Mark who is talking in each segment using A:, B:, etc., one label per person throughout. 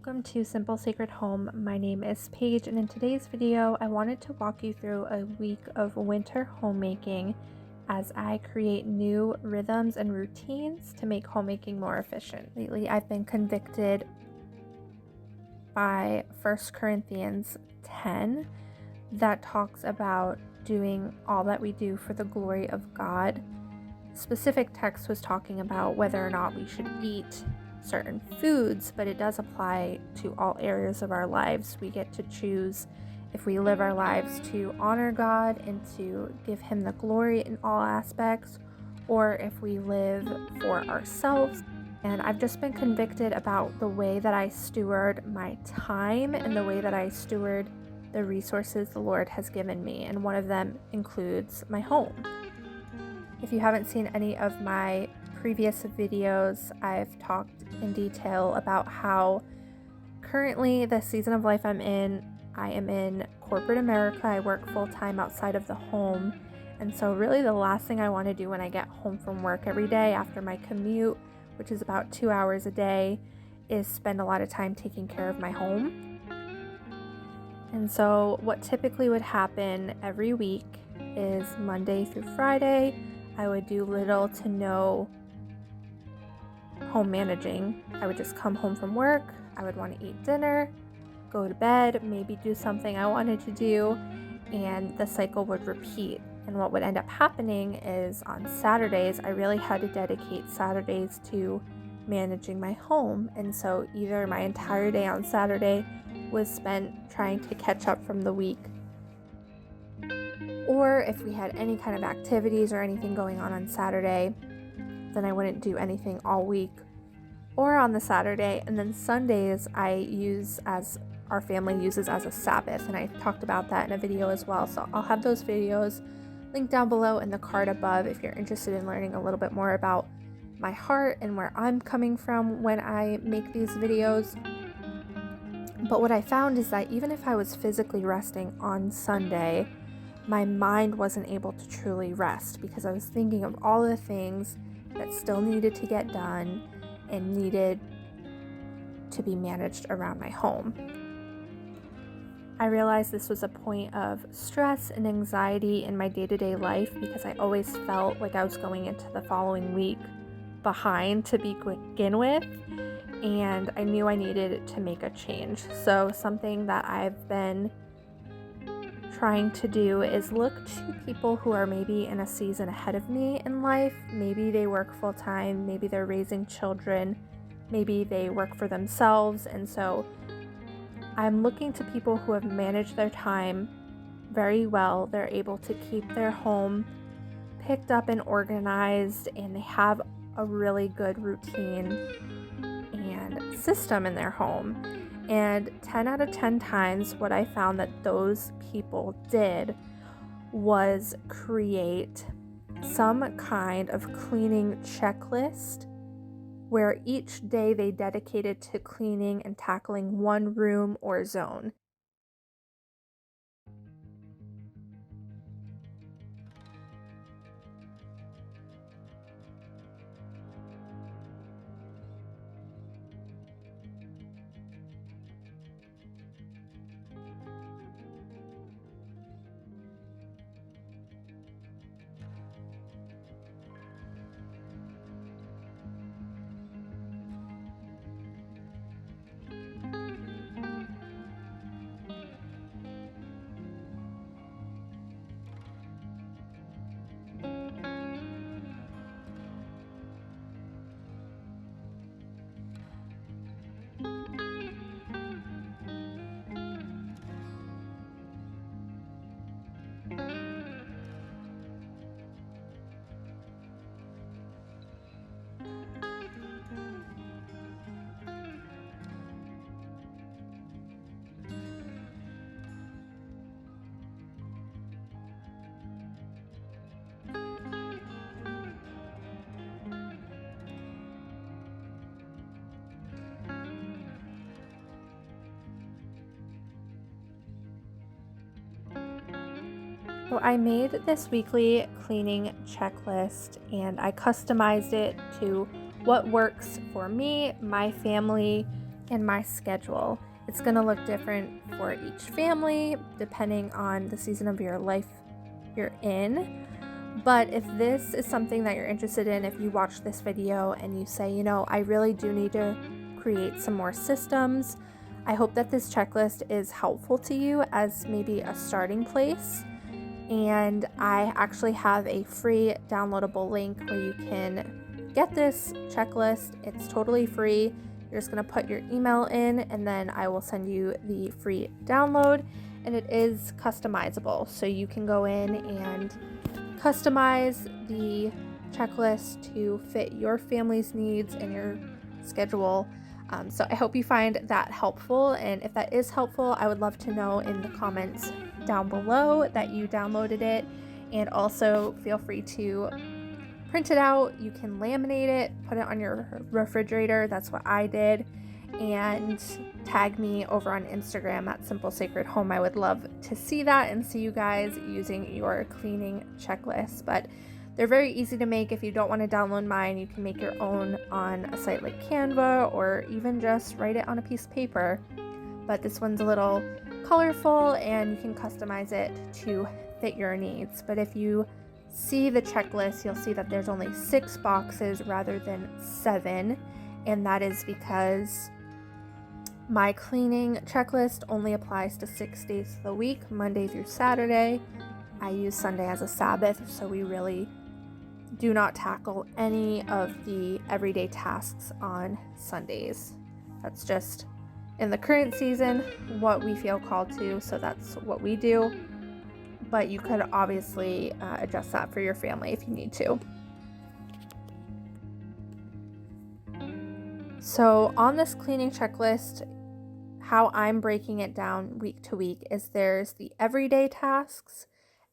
A: Welcome to Simple Sacred Home. My name is Paige, and in today's video, I wanted to walk you through a week of winter homemaking as I create new rhythms and routines to make homemaking more efficient. Lately, I've been convicted by 1 Corinthians 10 that talks about doing all that we do for the glory of God. Specific text was talking about whether or not we should eat certain foods, but it does apply to all areas of our lives. We get to choose if we live our lives to honor God and to give Him the glory in all aspects, or if we live for ourselves. And I've just been convicted about the way that I steward my time and the way that I steward the resources the Lord has given me, and one of them includes my home. If you haven't seen any of my previous videos, I've talked in detail about how currently the season of life I'm in, I am in corporate America. I work full-time outside of the home, and so really the last thing I want to do when I get home from work every day after my commute, which is about 2 hours a day, is spend a lot of time taking care of my home. And so what typically would happen every week is Monday through Friday, I would do little to no home managing. I would just come home from work, I would want to eat dinner, go to bed, maybe do something I wanted to do, and the cycle would repeat. And what would end up happening is on Saturdays, I really had to dedicate Saturdays to managing my home. And so either my entire day on Saturday was spent trying to catch up from the week, or if we had any kind of activities or anything going on Saturday, then I wouldn't do anything all week or on the Saturday. And then Sundays our family uses as a Sabbath, and I talked about that in a video as well. So I'll have those videos linked down below in the card above if you're interested in learning a little bit more about my heart and where I'm coming from when I make these videos. But what I found is that even if I was physically resting on Sunday, my mind wasn't able to truly rest because I was thinking of all the things that still needed to get done and needed to be managed around my home. I realized this was a point of stress and anxiety in my day-to-day life because I always felt like I was going into the following week behind to begin with, and I knew I needed to make a change. So something that I've been trying to do is look to people who are maybe in a season ahead of me in life. Maybe they work full-time, maybe they're raising children, maybe they work for themselves, and so I'm looking to people who have managed their time very well. They're able to keep their home picked up and organized, and they have a really good routine and system in their home. And 10 out of 10 times what I found that those people did was create some kind of cleaning checklist where each day they dedicated to cleaning and tackling one room or zone. So I made this weekly cleaning checklist and I customized it to what works for me, my family, and my schedule. It's going to look different for each family depending on the season of your life you're in. But if this is something that you're interested in, if you watch this video and you say, you know, I really do need to create some more systems, I hope that this checklist is helpful to you as maybe a starting place. And I actually have a free downloadable link where you can get this checklist. It's totally free. You're just going to put your email in, and then I will send you the free download. And it is customizable, so you can go in and customize the checklist to fit your family's needs and your schedule. So I hope you find that helpful, and if that is helpful, I would love to know in the comments down below that you downloaded it. And also feel free to print it out. You can laminate it, put it on your refrigerator. That's what I did. And tag me over on Instagram at Simple Sacred Home. I would love to see that and see you guys using your cleaning checklist. But they're very easy to make. If you don't want to download mine, you can make your own on a site like Canva, or even just write it on a piece of paper. But this one's a little colorful and you can customize it to fit your needs. But if you see the checklist, you'll see that there's only 6 boxes rather than 7. And that is because my cleaning checklist only applies to 6 days of the week, Monday through Saturday. I use Sunday as a Sabbath, so we really do not tackle any of the everyday tasks on Sundays. That's just, in the current season, what we feel called to, so that's what we do. But you could obviously adjust that for your family if you need to. So on this cleaning checklist, how I'm breaking it down week to week is there's the everyday tasks,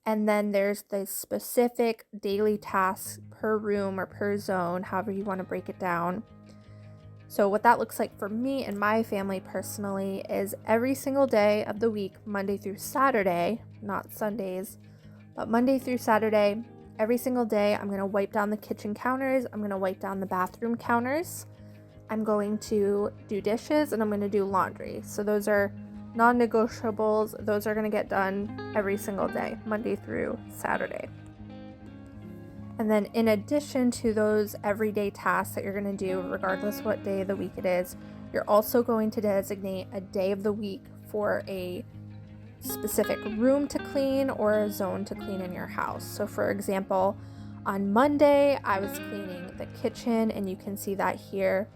A: and then there's the specific daily tasks per room or per zone, however you want to break it down. So what that looks like for me and my family personally is every single day of the week, Monday through Saturday, not Sundays, but Monday through Saturday, every single day, I'm going to wipe down the kitchen counters, I'm going to wipe down the bathroom counters, I'm going to do dishes, and I'm going to do laundry. So those are non-negotiables. Those are going to get done every single day, Monday through Saturday. And then in addition to those everyday tasks that you're going to do, regardless what day of the week it is, you're also going to designate a day of the week for a specific room to clean or a zone to clean in your house. So for example, on Monday, I was cleaning the kitchen, and you can see that here.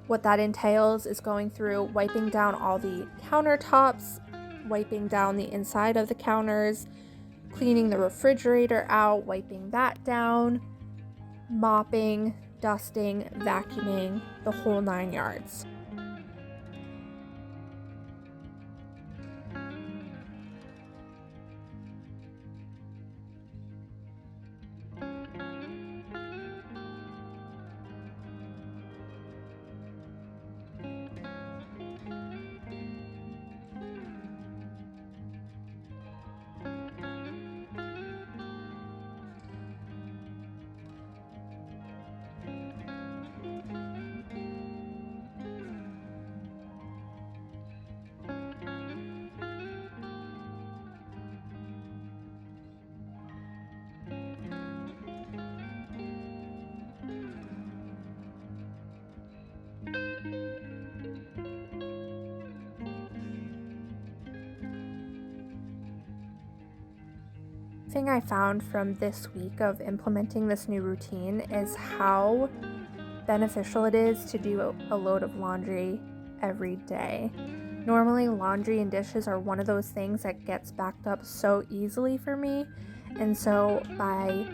A: What that entails is going through, wiping down all the countertops, wiping down the inside of the counters, cleaning the refrigerator out, wiping that down, mopping, dusting, vacuuming, the whole 9 yards. Thing I found from this week of implementing this new routine is how beneficial it is to do a load of laundry every day. Normally, laundry and dishes are one of those things that gets backed up so easily for me, and so by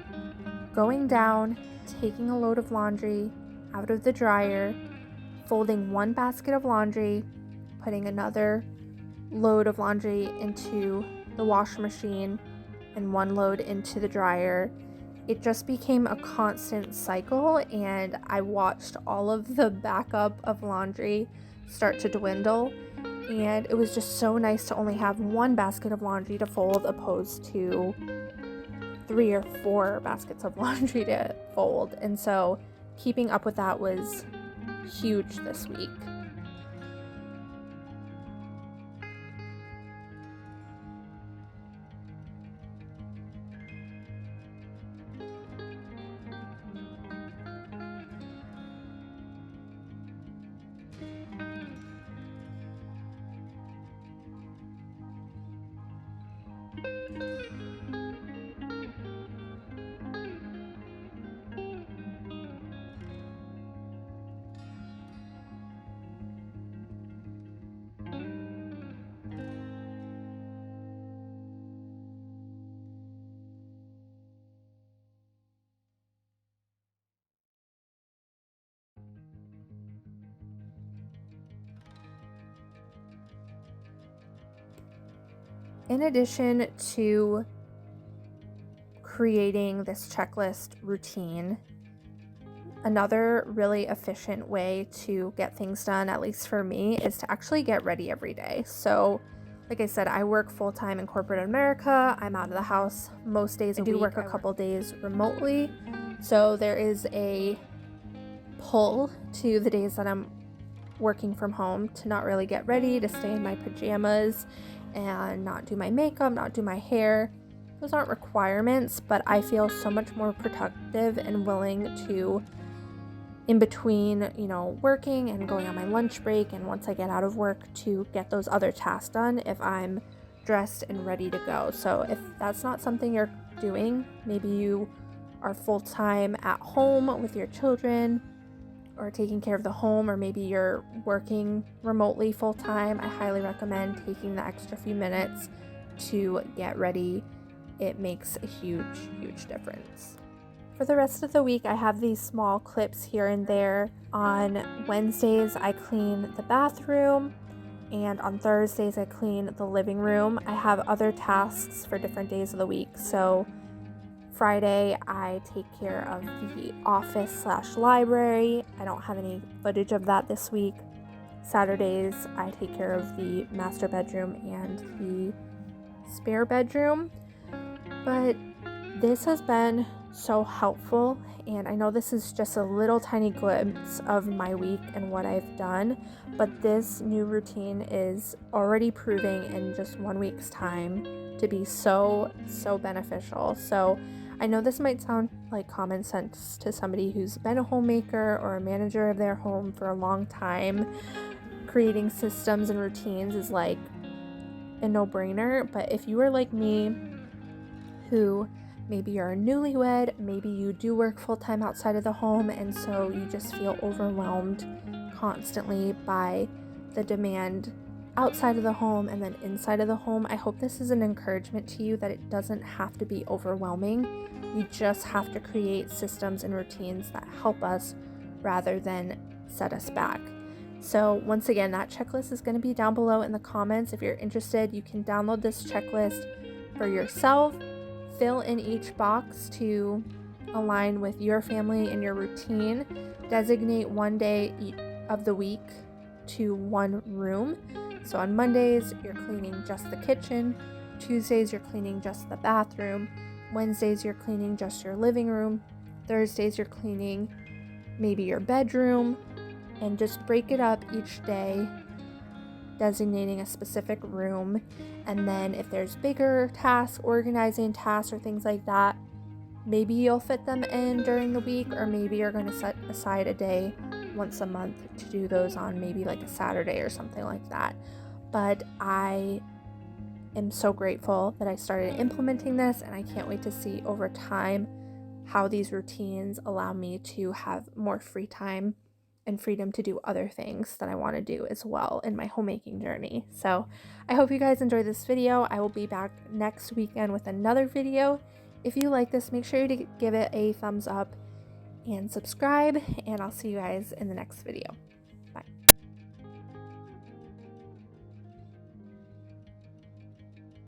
A: going down, taking a load of laundry out of the dryer, folding one basket of laundry, putting another load of laundry into the washing machine, and one load into the dryer, it just became a constant cycle, and I watched all of the backup of laundry start to dwindle, and it was just so nice to only have one basket of laundry to fold opposed to 3 or 4 baskets of laundry to fold. And so keeping up with that was huge this week. in addition to creating this checklist routine, another really efficient way to get things done, at least for me, is to actually get ready every day. So like I said, I work full-time in corporate America. I'm out of the house most days a week. I do work a couple days remotely. So there is a pull to the days that I'm working from home to not really get ready, to stay in my pajamas and not do my makeup, not do my hair. Those aren't requirements, but I feel so much more productive and willing to, in between, working and going on my lunch break, and once I get out of work, to get those other tasks done if I'm dressed and ready to go. So if that's not something you're doing, maybe you are full-time at home with your children or taking care of the home, or maybe you're working remotely full-time, I highly recommend taking the extra few minutes to get ready. It makes a huge, huge difference. For the rest of the week, I have these small clips here and there. On Wednesdays, I clean the bathroom, and on Thursdays, I clean the living room. I have other tasks for different days of the week. So Friday, I take care of the office/library. I don't have any footage of that this week. Saturdays, I take care of the master bedroom and the spare bedroom. But this has been so helpful, and I know this is just a little tiny glimpse of my week and what I've done, but this new routine is already proving in just 1 week's time to be so beneficial. So I know this might sound like common sense to somebody who's been a homemaker or a manager of their home for a long time. Creating systems and routines is like a no-brainer, but if you are like me, who maybe you're a newlywed, maybe you do work full-time outside of the home, and so you just feel overwhelmed constantly by the demand outside of the home and then inside of the home, I hope this is an encouragement to you that it doesn't have to be overwhelming. You just have to create systems and routines that help us rather than set us back. So once again, that checklist is going to be down below in the comments. If you're interested, you can download this checklist for yourself, fill in each box to align with your family and your routine, designate one day of the week to one room. So on Mondays, you're cleaning just the kitchen. Tuesdays, you're cleaning just the bathroom. Wednesdays, you're cleaning just your living room. Thursdays, you're cleaning maybe your bedroom. And just break it up each day, designating a specific room. And then if there's bigger tasks, organizing tasks or things like that, maybe you'll fit them in during the week, or maybe you're going to set aside a day once a month to do those on, maybe like a Saturday or something like that. But I am so grateful that I started implementing this, and I can't wait to see over time how these routines allow me to have more free time and freedom to do other things that I want to do as well in my homemaking journey. So I hope you guys enjoyed this video. I will be back next weekend with another video. If you like this, make sure to give it a thumbs up and subscribe, and I'll see you guys in the next video.